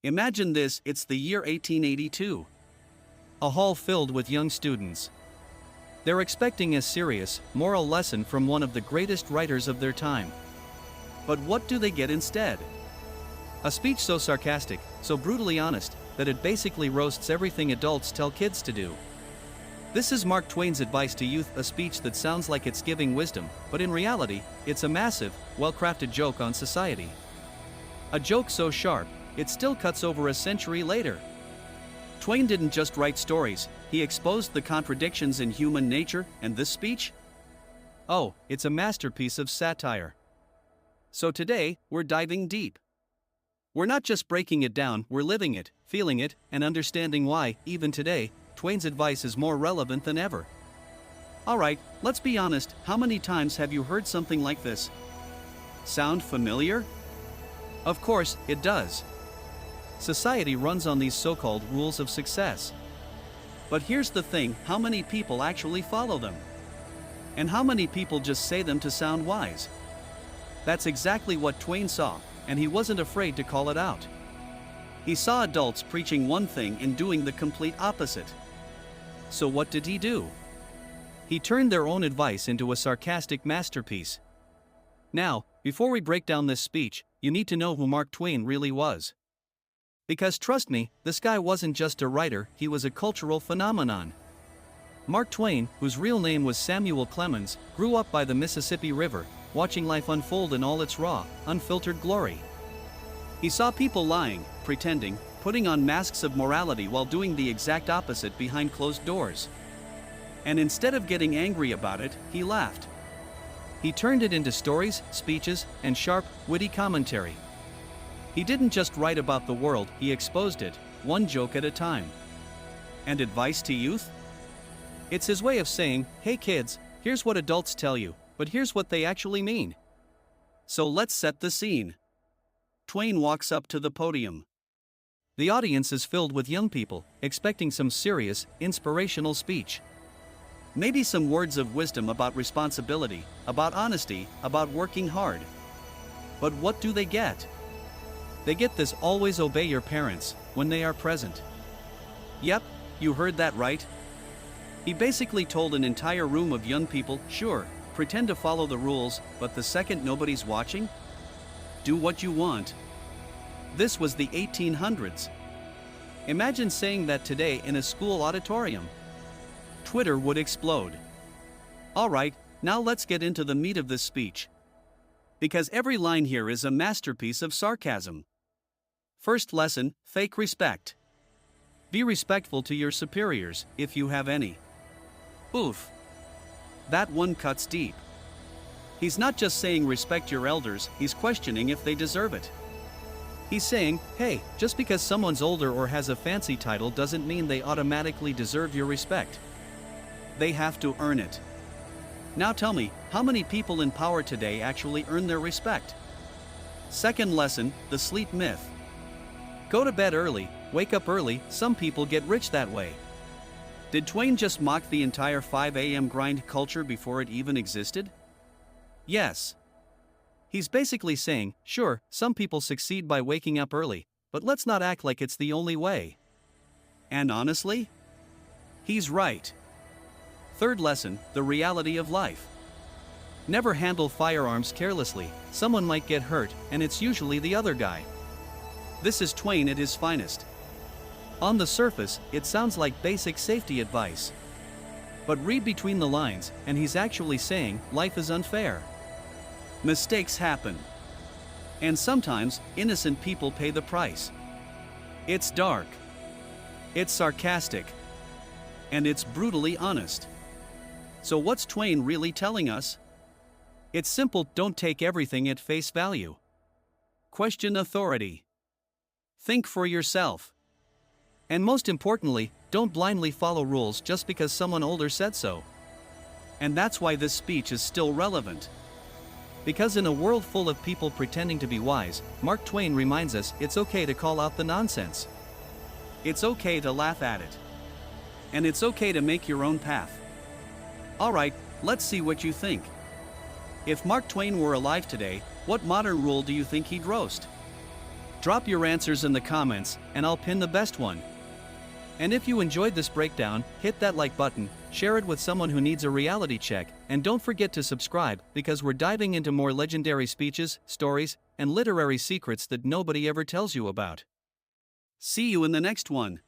Imagine this, it's the year 1882. A hall filled with young students. They're expecting a serious, moral lesson from one of the greatest writers of their time. But what do they get instead? A speech so sarcastic, so brutally honest, that it basically roasts everything adults tell kids to do. This is Mark Twain's advice to youth, a speech that sounds like it's giving wisdom, but in reality, it's a massive, well-crafted joke on society. A joke so sharp, it still cuts over a century later. Twain didn't just write stories, he exposed the contradictions in human nature, and this speech? Oh, it's a masterpiece of satire. So today, we're diving deep. We're not just breaking it down, we're living it, feeling it, and understanding why, even today, Twain's advice is more relevant than ever. Alright, let's be honest, how many times have you heard something like this? Sound familiar? Of course, it does. Society runs on these so-called rules of success. But here's the thing, how many people actually follow them? And how many people just say them to sound wise? That's exactly what Twain saw, and he wasn't afraid to call it out. He saw adults preaching one thing and doing the complete opposite. So what did he do? He turned their own advice into a sarcastic masterpiece. Now, before we break down this speech, you need to know who Mark Twain really was. Because trust me, this guy wasn't just a writer, he was a cultural phenomenon. Mark Twain, whose real name was Samuel Clemens, grew up by the Mississippi River, watching life unfold in all its raw, unfiltered glory. He saw people lying, pretending, putting on masks of morality while doing the exact opposite behind closed doors. And instead of getting angry about it, he laughed. He turned it into stories, speeches, and sharp, witty commentary. He didn't just write about the world, he exposed it, one joke at a time. And advice to youth? It's his way of saying, hey kids, here's what adults tell you, but here's what they actually mean. So let's set the scene. Twain walks up to the podium. The audience is filled with young people, expecting some serious, inspirational speech. Maybe some words of wisdom about responsibility, about honesty, about working hard. But what do they get? They get this always obey your parents, when they are present. Yep, you heard that right. He basically told an entire room of young people, sure, pretend to follow the rules, but the second nobody's watching, do what you want. This was the 1800s. Imagine saying that today in a school auditorium. Twitter would explode. Alright, now let's get into the meat of this speech. Because every line here is a masterpiece of sarcasm. First lesson, fake respect. Be respectful to your superiors, if you have any. Oof. That one cuts deep. He's not just saying respect your elders, he's questioning if they deserve it. He's saying, hey, just because someone's older or has a fancy title doesn't mean they automatically deserve your respect. They have to earn it. Now tell me, how many people in power today actually earn their respect? Second lesson, the sleep myth. Go to bed early, wake up early, some people get rich that way. Did Twain just mock the entire 5 a.m. grind culture before it even existed? Yes. He's basically saying, sure, some people succeed by waking up early, but let's not act like it's the only way. And honestly, he's right. Third lesson, the reality of life. Never handle firearms carelessly, someone might get hurt, and it's usually the other guy. This is Twain at his finest. On the surface, it sounds like basic safety advice. But read between the lines, and he's actually saying, life is unfair. Mistakes happen. And sometimes, innocent people pay the price. It's dark. It's sarcastic. And it's brutally honest. So what's Twain really telling us? It's simple, don't take everything at face value. Question authority. Think for yourself. And most importantly, don't blindly follow rules just because someone older said so. And that's why this speech is still relevant. Because in a world full of people pretending to be wise, Mark Twain reminds us it's okay to call out the nonsense. It's okay to laugh at it. And it's okay to make your own path. Alright, let's see what you think. If Mark Twain were alive today, what modern rule do you think he'd roast? Drop your answers in the comments, and I'll pin the best one. And if you enjoyed this breakdown, hit that like button, share it with someone who needs a reality check, and don't forget to subscribe because we're diving into more legendary speeches, stories, and literary secrets that nobody ever tells you about. See you in the next one.